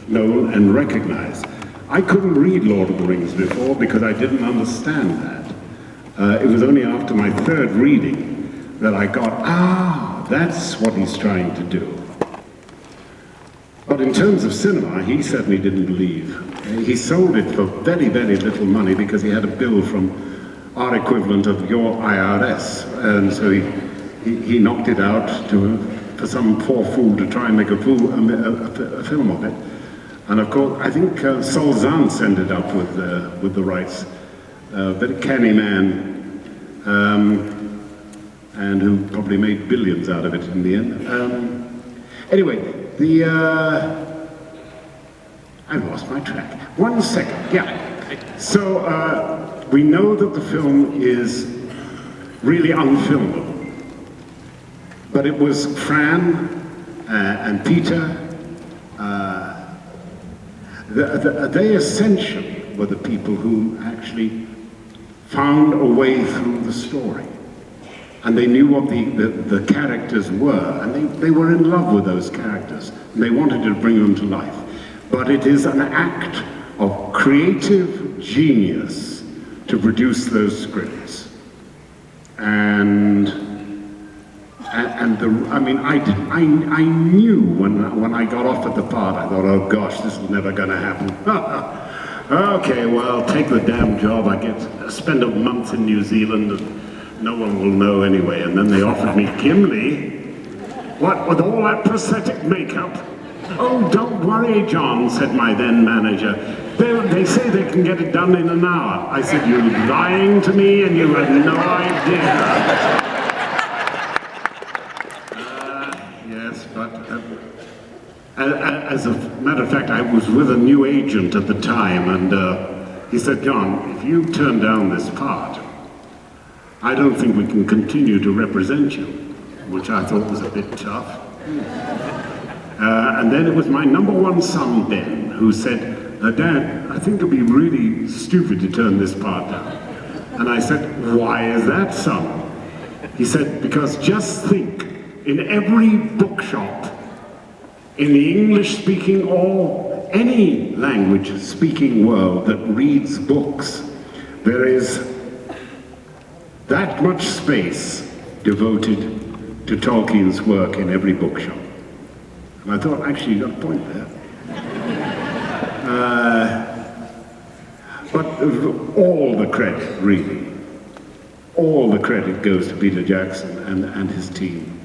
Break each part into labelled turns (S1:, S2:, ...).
S1: known and recognized. I couldn't read Lord of the Rings before because I didn't understand that. It was only after my third reading that I got, that's what he's trying to do. But in terms of cinema, he certainly didn't believe. He sold it for very, very little money because he had a bill from our equivalent of your IRS. And so he knocked it out for some poor fool to try and make a film of it. And of course, I think Sallah ended up with the rights. Very canny man, and who probably made billions out of it in the end. Anyway, I lost my track. 1 second, yeah. So we know that the film is really unfilmable. But it was Fran and Peter, they essentially were the people who actually found a way through the story. And they knew what the characters were, and they were in love with those characters, and they wanted to bring them to life. But it is an act of creative genius to produce those scripts. I knew when I got off at the part, I thought, oh gosh, this is never going to happen. Okay, well, take the damn job. I spend a month in New Zealand and no one will know anyway. And then they offered me Gimli. What, with all that prosthetic makeup? Oh, don't worry, John, said my then manager. They say they can get it done in an hour. I said, you're lying to me and you had no idea. Yes, but as a matter of fact, I was with a new agent at the time, and he said, John, if you turn down this part, I don't think we can continue to represent you, which I thought was a bit tough. And then it was my #1 son, Ben, who said, Dad, I think it'll be really stupid to turn this part down. And I said, why is that, son? He said, because just think, in every bookshop, in the English-speaking or any language-speaking world that reads books, there is that much space devoted to Tolkien's work in every bookshop. And I thought, actually, you got a point there. But all the credit, really, all the credit goes to Peter Jackson and his team,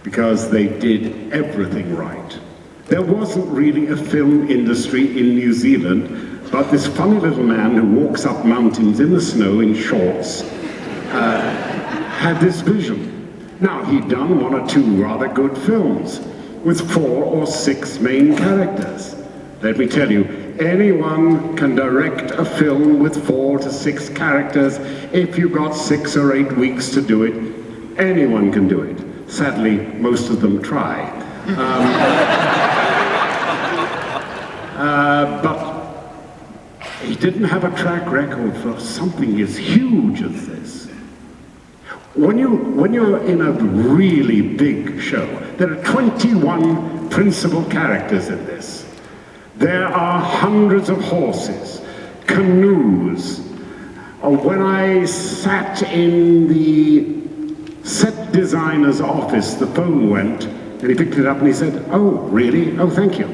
S1: because they did everything right. There wasn't really a film industry in New Zealand, but this funny little man who walks up mountains in the snow in shorts had this vision. Now, he'd done 1 or 2 rather good films with 4 or 6 main characters. Let me tell you, anyone can direct a film with 4 to 6 characters if you've got 6 or 8 weeks to do it. Anyone can do it. Sadly, most of them try. But he didn't have a track record for something as huge as this. When you're in a really big show, there are 21 principal characters in this. There are hundreds of horses, canoes. When I sat in the set designer's office, the phone went, and he picked it up and he said, oh, really? Oh, thank you.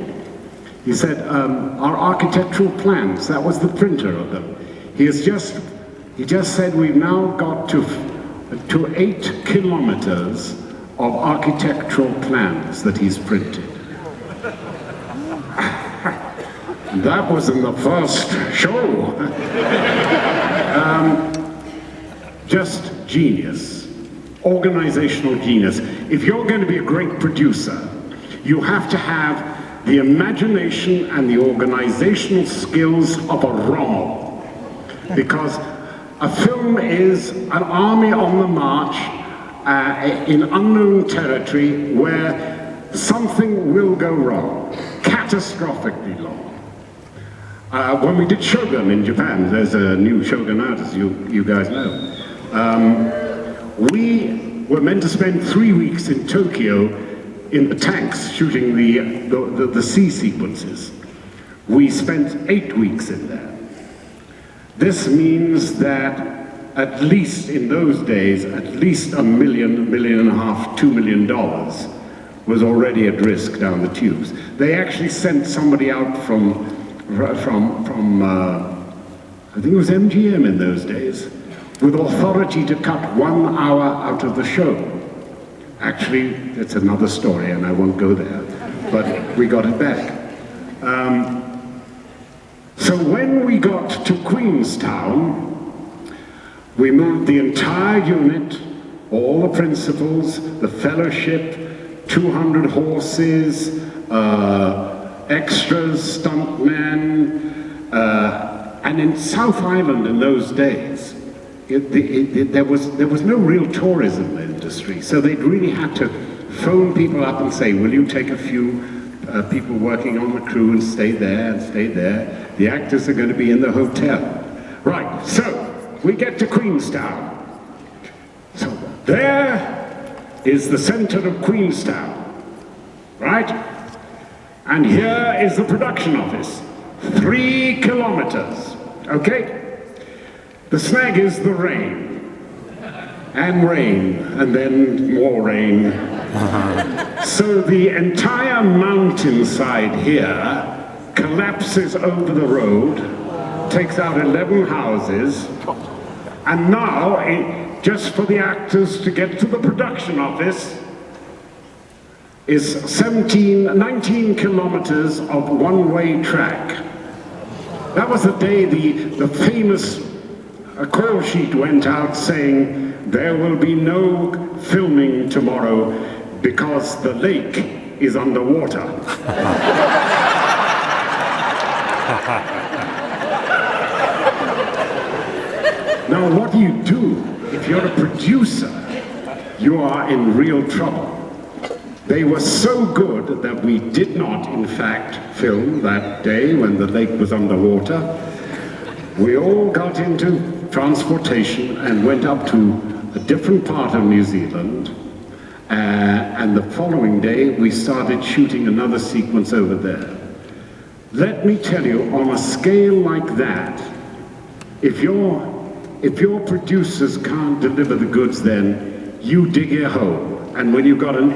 S1: He said, our architectural plans, that was the printer of them. He just said we've now got to 8 kilometers of architectural plans that he's printed. That was in the first show. Just genius. Organizational genius. If you're going to be a great producer, you have to have the imagination and the organizational skills of a Rommel. Because a film is an army on the march in unknown territory where something will go wrong, catastrophically wrong. When we did Shōgun in Japan, there's a new Shōgun out, as you guys know. We were meant to spend 3 weeks in Tokyo in the tanks shooting the sea sequences. We spent 8 weeks in there. This means that at least in those days, at least $1 million, $1.5 million, $2 million was already at risk down the tubes. They actually sent somebody out from I think it was MGM in those days, with authority to cut 1 hour out of the show. Actually, it's another story and I won't go there, but we got it back. So when we got to Queenstown, we moved the entire unit, all the principals, the fellowship, 200 horses, extras, stuntmen, and in South Island in those days, there was no real tourism industry, so they'd really had to phone people up and say, will you take a few people working on the crew and stay there and stay there? The actors are going to be in the hotel. Right, so we get to Queenstown. So there is the center of Queenstown, right? And here is the production office, 3 kilometers, okay? The snag is the rain, and then more rain. So the entire mountainside here collapses over the road, takes out 11 houses, and now, just for the actors to get to the production office, is 19 kilometers of one-way track. That was the day the famous call sheet went out saying, there will be no filming tomorrow because the lake is underwater. Now, what do you do? If you're a producer, you are in real trouble. They were so good that we did not, in fact, film that day when the lake was underwater. We all got into transportation and went up to a different part of New Zealand, and the following day we started shooting another sequence over there. Let me tell you, on a scale like that, if your producers can't deliver the goods, then you dig a hole. And when you've got an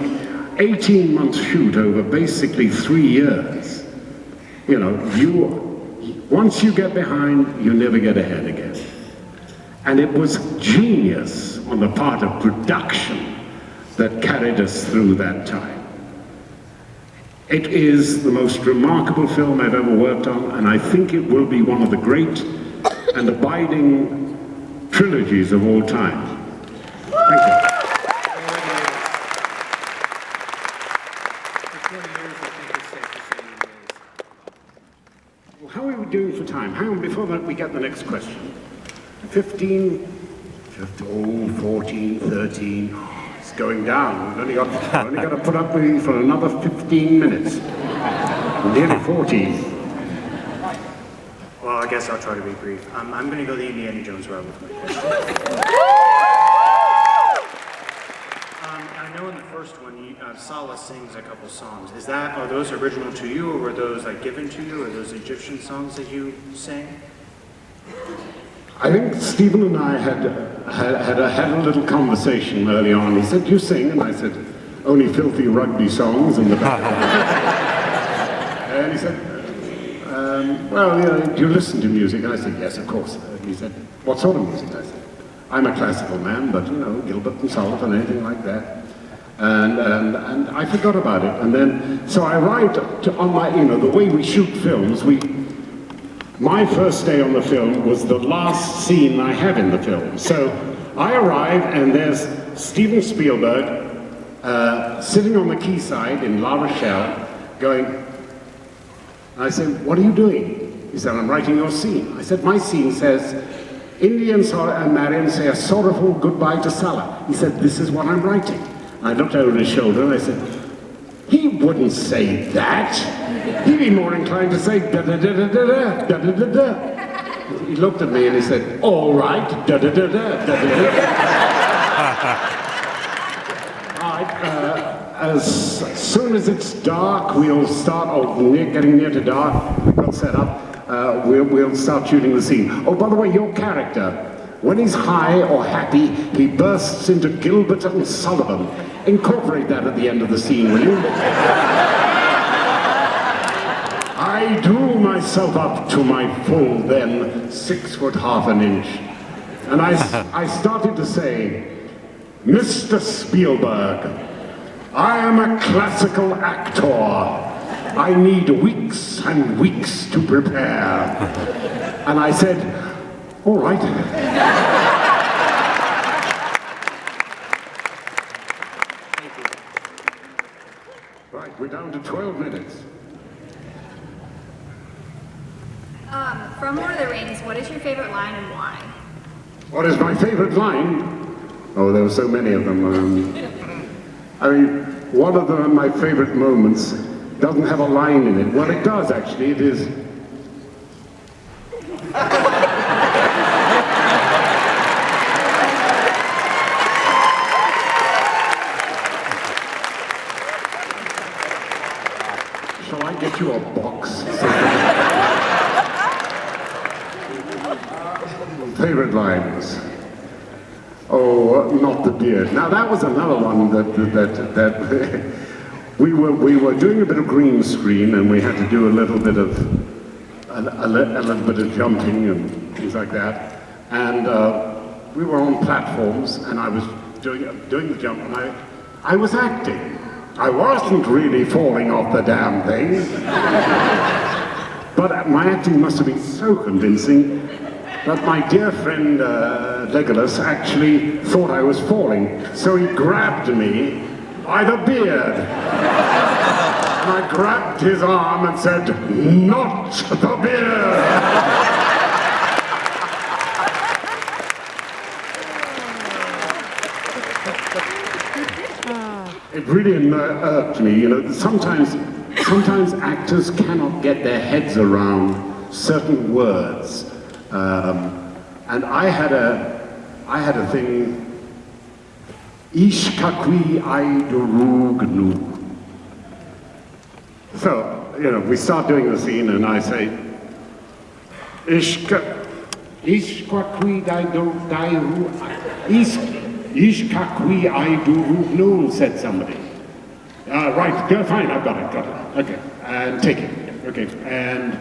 S1: 18-month shoot over basically 3 years, you know, once you get behind, you never get ahead again. And it was genius on the part of production that carried us through that time. It is the most remarkable film I've ever worked on, and I think it will be one of the great and abiding trilogies of all time. Thank you. Well, how are we doing for time? Hang on, before that we get the next question. 15, 14, 13, it's going down. We've only got to put up with you for another 15 minutes. Nearly 14.
S2: Well, I guess I'll try to be brief. I'm going to go the Indiana Jones route with my question. I know in the first one, Sallah sings a couple songs. Are those original to you, or were those like given to you, or those Egyptian songs that you sang?
S1: I think Stephen and I had a little conversation early on. He said, "You sing?" And I said, "Only filthy rugby songs in the background." And he said, "Well, you know, do you listen to music?" And I said, "Yes, of course." And he said, "What sort of music?" I said, "I'm a classical man, but you know, Gilbert and Sullivan, anything like that." And I forgot about it. And then, so I arrived on my, you know, the way we shoot films, my first day on the film was the last scene I have in the film. So I arrive and there's Steven Spielberg sitting on the quayside in La Rochelle going, and I said, "What are you doing?" He said, "I'm writing your scene." I said, "My scene says, Indian and Marian say a sorrowful goodbye to Sallah." He said, "This is what I'm writing." I looked over his shoulder and I said, "He wouldn't say that. He'd be more inclined to say da-da-da-da-da, da-da-da-da." He looked at me and he said, "All right, da-da-da-da, da-da-da-da." as soon as it's dark, we'll start, getting near to dark, we've got set up, we'll start shooting the scene. Oh, by the way, your character, when he's high or happy, he bursts into Gilbert and Sullivan. Incorporate that at the end of the scene, will you? I drew myself up to my full, then 6 foot half an inch. And I started to say, Mr. Spielberg, I am a classical actor. I need weeks and weeks to prepare. And I said, all right. Right, we're down to 12 minutes.
S3: From Lord of the Rings, what is your favorite line and why?
S1: What is my favorite line? Oh, there were so many of them. I mean, one of my favorite moments doesn't have a line in it. Well, it does, actually. It is... Shall I get you a box? Favorite lines. Oh, not the beard. Now that was another one that we were doing a bit of green screen, and we had to do a little bit of jumping and things like that. And we were on platforms, and I was doing the jump, and I was acting. I wasn't really falling off the damn thing, but my acting must have been so convincing that my dear friend Legolas actually thought I was falling. So he grabbed me by the beard. And I grabbed his arm and said, not the beard! It really irked me, you know, sometimes actors cannot get their heads around certain words. And I had a thing, ish kakwi aidurugnu. So, you know, we start doing the scene and I say, ish kakwi kakwi aidurugnu, said somebody. Right, go, fine, I've got it. Okay, and take it. Okay, and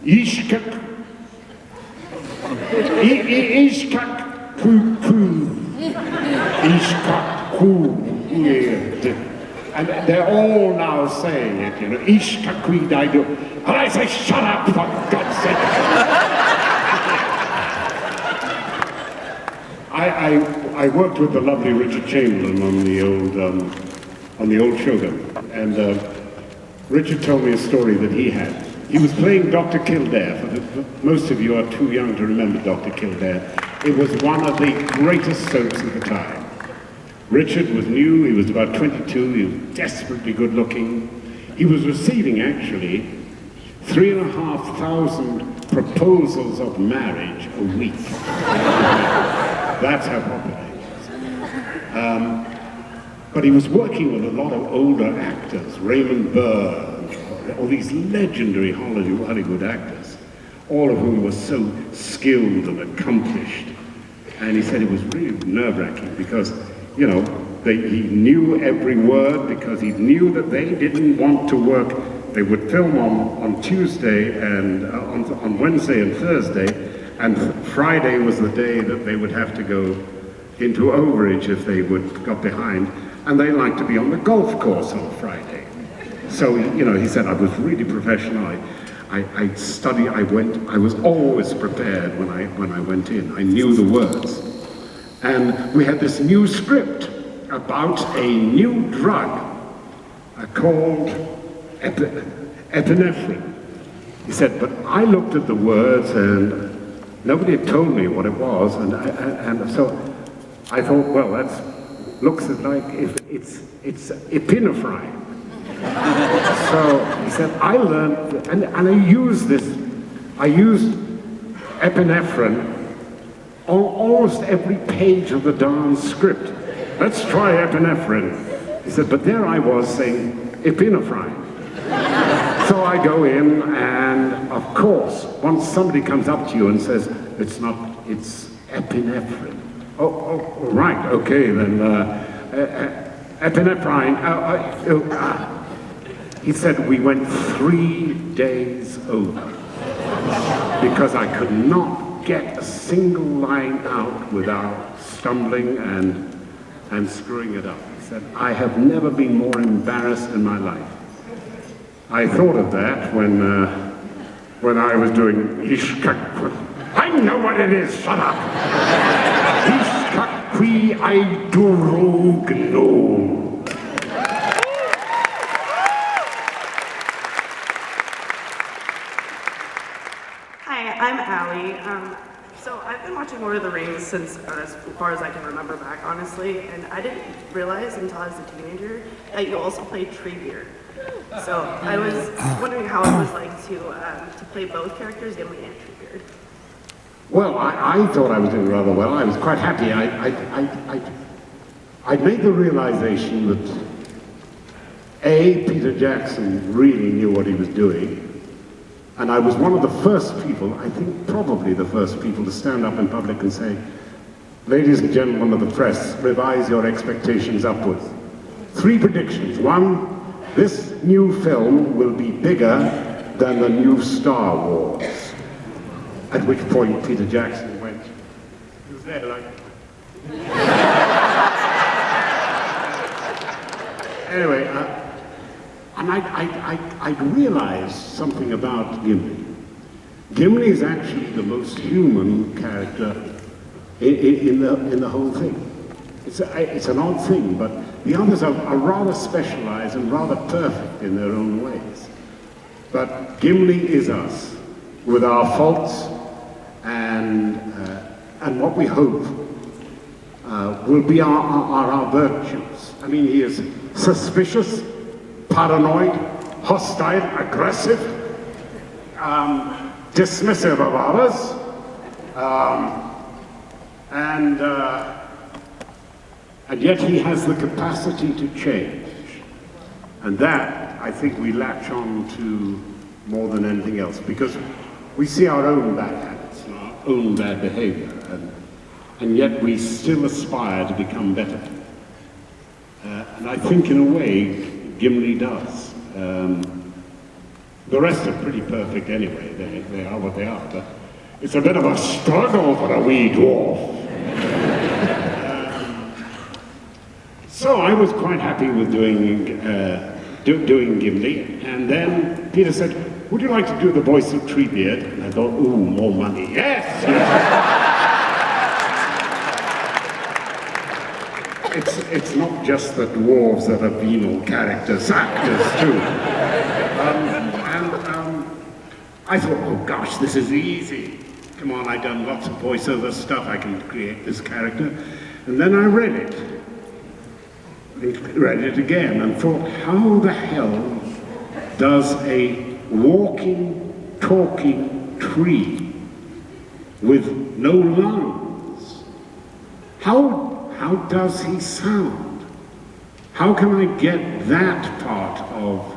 S1: ish kakwi. And they're all now saying it, you know, and I say, shut up, for God's sake. I worked with the lovely Richard Chamberlain on the old Shōgun, and Richard told me a story that he had. He was playing Dr. Kildare. Most of you are too young to remember Dr. Kildare. It was one of the greatest soaps of the time. Richard was new, he was about 22, he was desperately good looking. He was receiving, actually, 3,500 proposals of marriage a week. That's how popular he was. But he was working with a lot of older actors, Raymond Burr, all these legendary Hollywood actors, all of whom were so skilled and accomplished. And he said it was really nerve-wracking because, you know, he knew every word because he knew that they didn't want to work. They would film on Tuesday and on Wednesday and Thursday, and Friday was the day that they would have to go into overage if they got behind, and they liked to be on the golf course on Friday. So, you know, he said, I was really professional. I studied, I was always prepared when I went in. I knew the words. And we had this new script about a new drug called epinephrine. He said, but I looked at the words and nobody had told me what it was. And so I thought, well, that looks like if it's epinephrine. So he said, I learned, and I used epinephrine on almost every page of the darn script. Let's try epinephrine. He said, but there I was saying, epinephrine. So I go in, and of course, once somebody comes up to you and says, it's not, it's epinephrine. Oh, right, okay, then, epinephrine. He said we went 3 days over because I could not get a single line out without stumbling and screwing it up. He said, I have never been more embarrassed in my life. I thought of that when I was doing I know what it is, shut up! Ishkakwi Aidurugno.
S4: Hi, I'm Allie. So I've been watching Lord of the Rings since as far as I can remember back, honestly, and I didn't realize until I was a teenager that you also played Treebeard. So I was wondering how it was like to play both characters, Gimli and Treebeard.
S1: Well, I thought I was doing rather well. I was quite happy. I made the realization that Peter Jackson really knew what he was doing. And I was one of the first people, I think probably the first people, to stand up in public and say, ladies and gentlemen of the press, revise your expectations upwards. 3 predictions. 1, this new film will be bigger than the new Star Wars. At which point Peter Jackson went, he was there like... Anyway, and I'd realized something about Gimli. Gimli is actually the most human character in the whole thing. It's an odd thing, but the others are rather specialized and rather perfect in their own ways. But Gimli is us, with our faults and what we hope will be our virtues. I mean, he is suspicious, paranoid, hostile, aggressive, dismissive of others, and yet he has the capacity to change. And that, I think, we latch on to more than anything else, because we see our own bad habits, our own bad behavior, and yet we still aspire to become better. And I think, in a way, Gimli does. The rest are pretty perfect anyway. They are what they are. But it's a bit of a struggle for a wee dwarf. So I was quite happy with doing Gimli. And then Peter said, would you like to do the voice of Treebeard? And I thought, ooh, more money. Yes! It's not just the dwarves that are venal characters, actors too. I thought, oh gosh, this is easy. Come on, I've done lots of voiceover stuff, I can create this character. And then I read it again, and thought, how the hell does a walking, talking tree with no lungs, how does he sound? How can I get that part of